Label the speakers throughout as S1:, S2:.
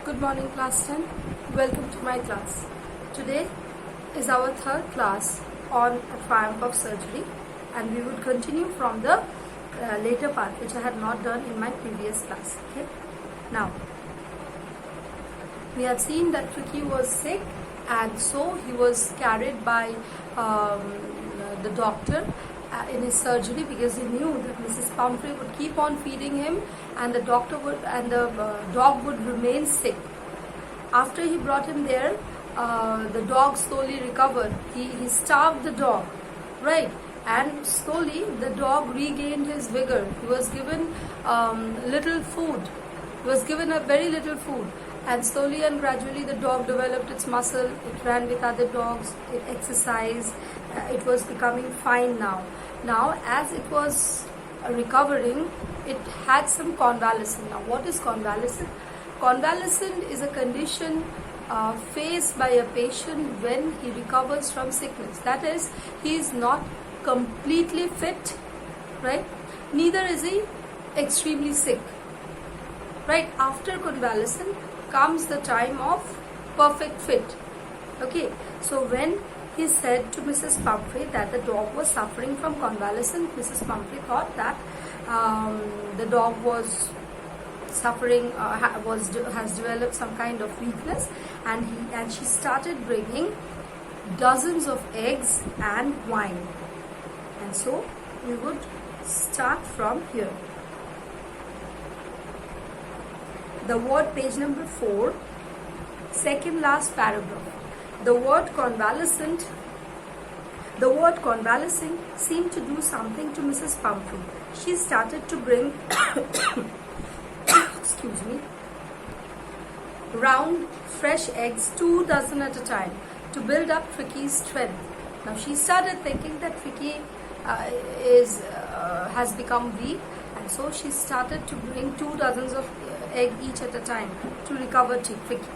S1: Good morning, class 10. Welcome to my class. Today is our third class on a triumph of surgery, and we would continue from the later part which I had not done in my previous class. Okay. Now, we have seen that Ricky was sick, and so he was carried by the doctor in his surgery because he knew that Mrs. Pumphrey would keep on feeding him, and the dog would remain sick. After he brought him there, the dog slowly recovered. He starved the dog, right? And slowly the dog regained his vigor. He was given little food. He was given a very little food. And slowly and gradually the dog developed its muscle. It ran with other dogs. It exercised. It was becoming fine now. Now, as it was recovering, it had some convalescence. Now, what is convalescent? Convalescent is a condition faced by a patient when he recovers from sickness. That is, he is not completely fit, right? Neither is he extremely sick, right? After convalescence comes the time of perfect fit. Okay, so when he said to Mrs. Pumphrey that the dog was suffering from convalescence, Mrs. Pumphrey thought that the dog was suffering, has developed some kind of weakness, and she started bringing dozens of eggs and wine. And so we would start from here. The word, page number 4, second last paragraph. The word convalescing seemed to do something to Mrs. Pumphrey. She started to bring excuse me, round fresh eggs, 2 dozen at a time, to build up Ricky's strength. Now she started thinking that Ricky has become weak, and so she started to bring 2 dozens of egg each at a time to recover Ricky.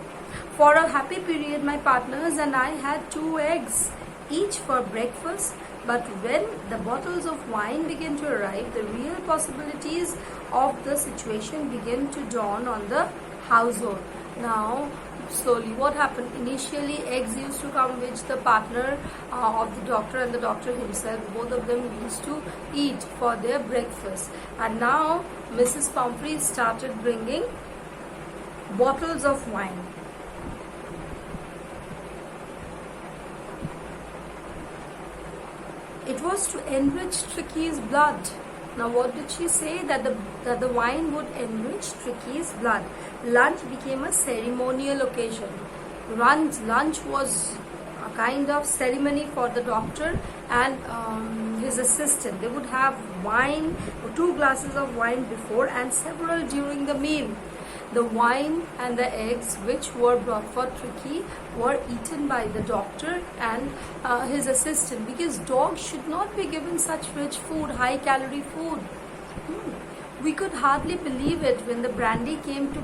S1: For a happy period, my partners and I had 2 eggs each for breakfast. But when the bottles of wine began to arrive, the real possibilities of the situation began to dawn on the household. Now, slowly, what happened? Initially, eggs used to come, which the partner of the doctor and the doctor himself, both of them used to eat for their breakfast. And now, Mrs. Pumphrey started bringing bottles of wine. It was to enrich Ricky's blood. Now, what did she say? That the wine would enrich Ricky's blood. Lunch became a ceremonial occasion. Lunch was a kind of ceremony for the doctor and his assistant. They would have wine, 2 glasses of wine before and several during the meal. The wine and the eggs which were brought for Ricky were eaten by the doctor and his assistant, because dogs should not be given such rich food, high calorie food. We could hardly believe it when the brandy came to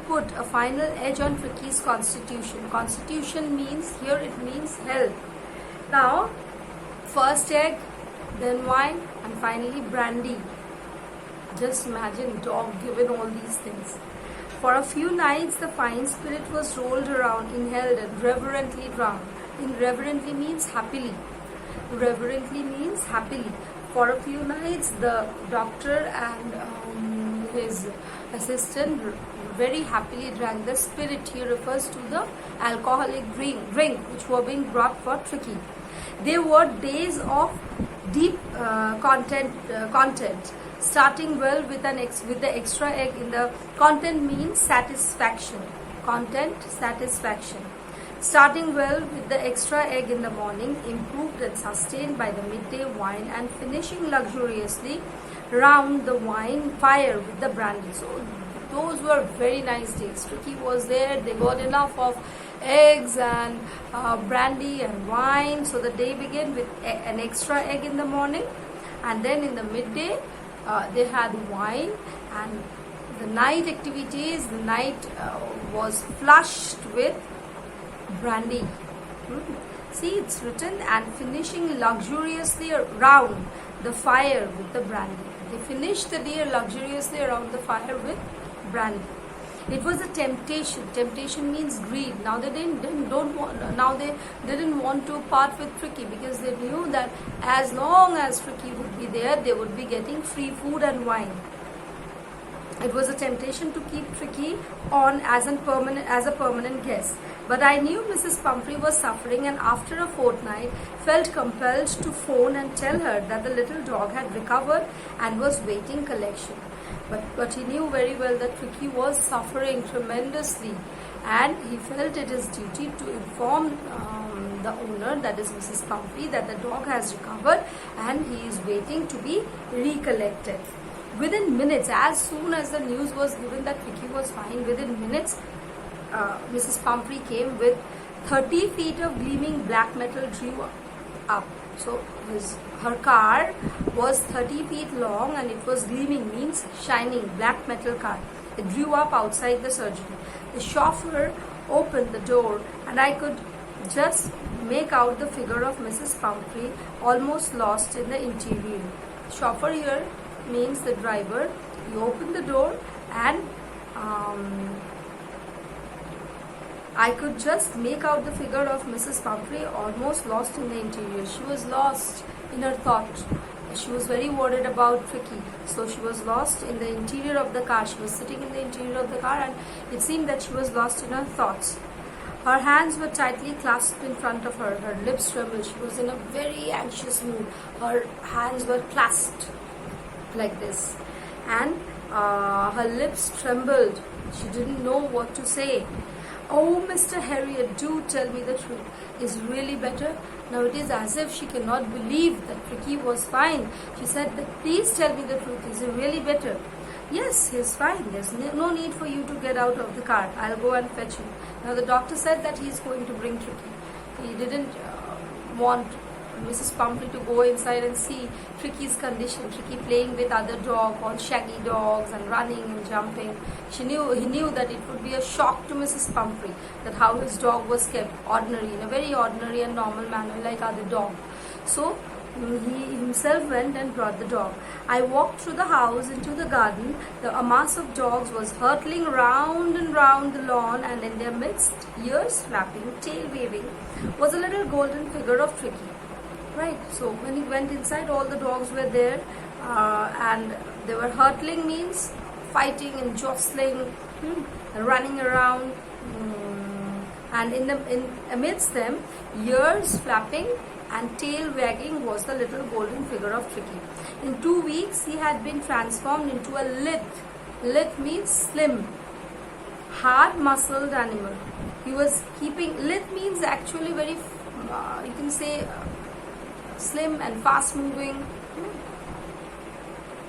S1: put a final edge on Ricky's constitution. Constitution means, here it means health. Now, first egg, then wine, and finally brandy. Just imagine dog given all these things. For a few nights, the fine spirit was rolled around, inhaled, and reverently drunk. Irreverently means happily. Reverently means happily. For a few nights, the doctor and his assistant very happily drank the spirit. He refers to the alcoholic drink which were being brought for Ricky. They were days of deep content. Starting well with the extra egg in the content means satisfaction. Content, satisfaction. Starting well with the extra egg in the morning, improved and sustained by the midday wine, and finishing luxuriously round the wine fire with the brandy. So those were very nice days. Ricky was there. They got enough of eggs and brandy and wine. So the day began with an extra egg in the morning, and then in the midday they had wine, and the night activities, the night was flushed with brandy. See, it's written, and finishing luxuriously around the fire with the brandy. They finished the day luxuriously around the fire with brandy. It was a temptation. Temptation means greed. Now they didn't want to part with Tricky, because they knew that as long as Tricky would be there, they would be getting free food and wine. It was a temptation to keep Tricky on as a permanent guest. But I knew Mrs. Pumphrey was suffering, and after a fortnight felt compelled to phone and tell her that the little dog had recovered and was waiting collection. But he knew very well that Tricky was suffering tremendously, and he felt it his duty to inform the owner, that is Mrs. Pumphrey, that the dog has recovered and he is waiting to be recollected. Within minutes, as soon as the news was given that Tricky was fine, within minutes, Mrs. Pumphrey came with 30 feet of gleaming black metal drew up. So her car was 30 feet long and it was gleaming, means shining, black metal car. It drew up outside the surgery. The chauffeur opened the door and I could just make out the figure of Mrs. Pumphrey, almost lost in the interior. Chauffeur here means the driver. He opened the door and I could just make out the figure of Mrs. Pumphrey, almost lost in the interior. She was lost in her thought. She was very worried about Tricky. So she was lost in the interior of the car. She was sitting in the interior of the car and it seemed that she was lost in her thoughts. Her hands were tightly clasped in front of her. Her lips trembled. She was in a very anxious mood. Her hands were clasped like this. And her lips trembled. She didn't know what to say. "Oh, Mr. Harriet, do tell me the truth. Is really better?" Now it is as if she cannot believe that Tricky was fine. She said, "Please tell me the truth. Is he really better?" "Yes, he's fine. There's no need for you to get out of the car. I'll go and fetch him." Now the doctor said that he's going to bring Tricky. He didn't want Mrs. Pumphrey to go inside and see Tricky's condition. Tricky playing with other dogs, all shaggy dogs, and running and jumping. He knew that it would be a shock to Mrs. Pumphrey that how his dog was kept ordinary, in a very ordinary and normal manner like other dogs. So he himself went and brought the dog. I walked through the house into the garden. A mass of dogs was hurtling round and round the lawn, and in their midst, ears flapping, tail waving, was a little golden figure of Tricky. Right, so when he went inside, all the dogs were there, and they were hurtling, means fighting and jostling, running around, and in amidst them, ears flapping and tail wagging was the little golden figure of Tricky. In 2 weeks, he had been transformed into a lithe. Lithe means slim, hard-muscled animal. He was keeping, lithe means actually very, you can say, slim and fast moving,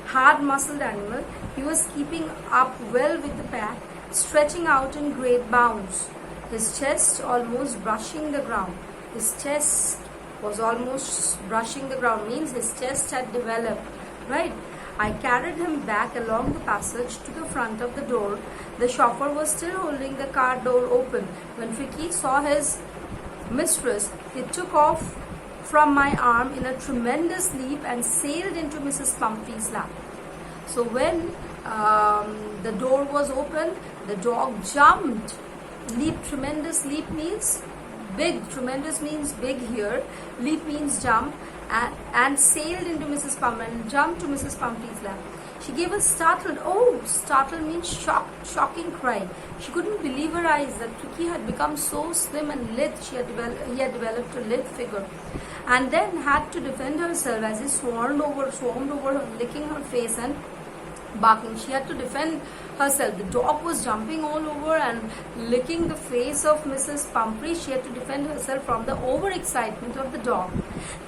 S1: hard muscled animal. He was keeping up well with the pack, stretching out in great bounds, his chest almost brushing the ground. His chest was almost brushing the ground, means his chest had developed, right? I carried him back along the passage to the front of the door. The chauffeur was still holding the car door open. When Tricky saw his mistress, he took off from my arm in a tremendous leap and sailed into Mrs. Pumphrey's lap. So when the door was open, the dog jumped. Leap, tremendous leap means big. Tremendous means big here. Leap means jump, and sailed into Mrs. Pumphrey and jumped to Mrs. Pumphrey's lap. She gave a startled, startled means shocking cry. She couldn't believe her eyes that Tricky had become so slim and lithe. He had developed a lithe figure, and then had to defend herself as he swarmed over her, licking her face and barking. She had to defend herself. The dog was jumping all over and licking the face of Mrs. Pumphrey. She had to defend herself from the overexcitement of the dog.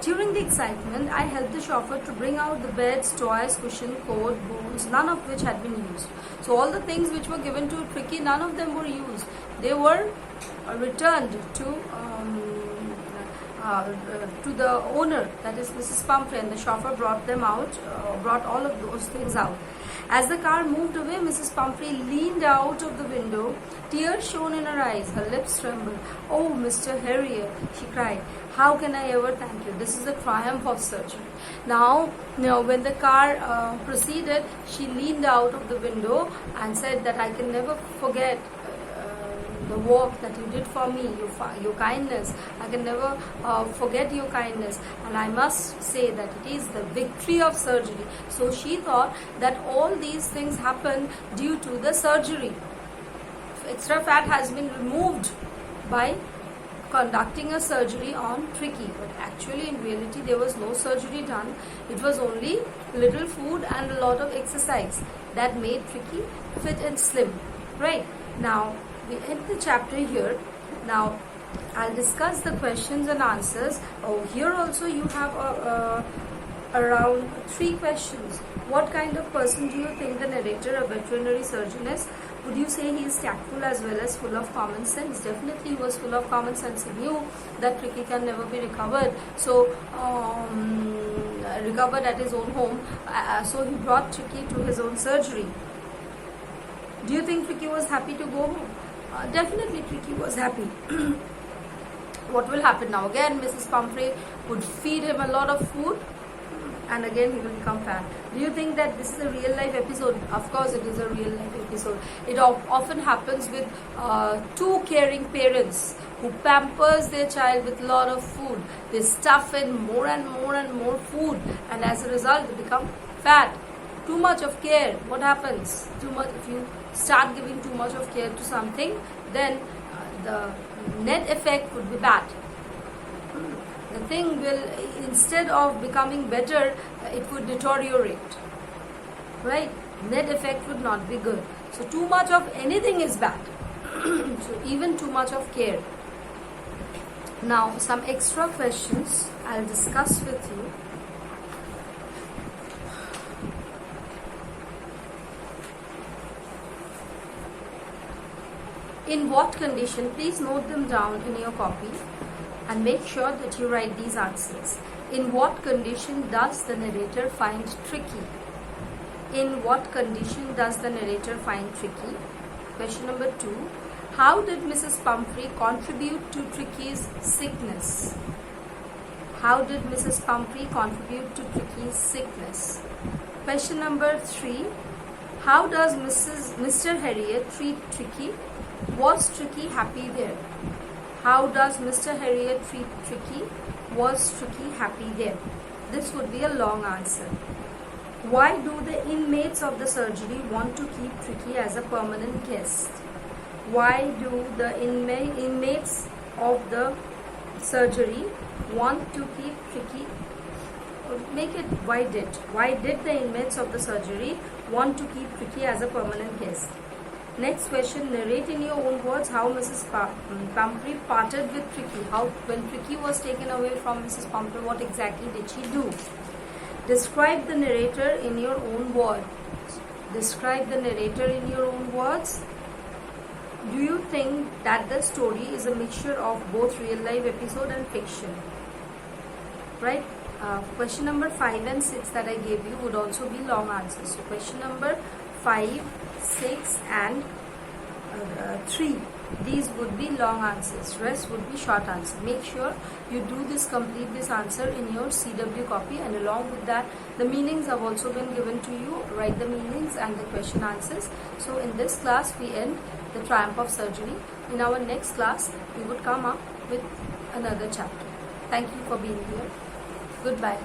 S1: During the excitement, I helped the chauffeur to bring out the beds, toys, cushion, coat, boots, none of which had been used. So all the things which were given to Tricky, none of them were used. They were returned to to the owner, that is Mrs. Pumphrey, and the chauffeur brought them out, brought all of those things out. As the car moved away, Mrs. Pumphrey leaned out of the window. Tears shone in her eyes. Her lips trembled. "Oh, Mr. Harriet," she cried, "how can I ever thank you? This is the triumph of surgery." Now, when the car proceeded, she leaned out of the window and said that I can never forget the work that you did for me, your kindness. I can never forget your kindness, and I must say that it is the victory of surgery. So she thought that all these things happened due to the surgery. Extra fat has been removed by conducting a surgery on Tricky, but actually in reality there was no surgery done. It was only little food and a lot of exercise that made Tricky fit and slim. Right, now we end the chapter here. Now I'll discuss the questions and answers. Oh, here also you have around 3 questions. What kind of person do you think the narrator, a veterinary surgeon, is? Would you say he is tactful as well as full of common sense? Definitely he was full of common sense. He knew that Tricky can never be recovered, so recovered at his own home, so he brought Tricky to his own surgery. Do you think Tricky was happy to go home? Definitely Tricky was happy. What will happen now? Again, Mrs. Pumphrey would feed him a lot of food, and again he will become fat. Do you think that this is a real life episode? Of course it is a real life episode. It often happens with 2 caring parents who pampers their child with a lot of food. They stuff in more and more and more food, and as a result they become fat. Too much of care, what happens? If you start giving too much of care to something, then the net effect would be bad. The thing will, instead of becoming better, it would deteriorate. Right? Net effect would not be good. So too much of anything is bad. So even too much of care. Now some extra questions I'll discuss with you. In what condition? Please note them down in your copy and make sure that you write these answers. In what condition does the narrator find Tricky? In what condition does the narrator find Tricky? Question number 2. How did Mrs. Pumphrey contribute to Tricky's sickness? How did Mrs. Pumphrey contribute to Tricky's sickness? Question number 3. How does Mr. Harriet treat Tricky? Was Tricky happy there? How does Mr. Harriet treat Tricky? Was Tricky happy there? This would be a long answer. Why do the inmates of the surgery want to keep Tricky as a permanent guest? Why do the inmates of the surgery want to keep Tricky? Make it why did the inmates of the surgery want to keep Tricky as a permanent guest? Next question, narrate in your own words how Mrs. Pumphrey parted with Tricky. When Tricky was taken away from Mrs. Pumphrey, what exactly did she do? Describe the narrator in your own words. Describe the narrator in your own words. Do you think that the story is a mixture of both real life episode and fiction? Right? Question number 5 and 6 that I gave you would also be long answers. So question number 5, 6 and 3, these would be long answers. Rest would be short answer. Make sure you do this, complete this answer in your CW copy, and along with that the meanings have also been given to you. Write the meanings and the question answers. So in this class we end the triumph of surgery. In our next class we would come up with another chapter. Thank you for being here. Goodbye.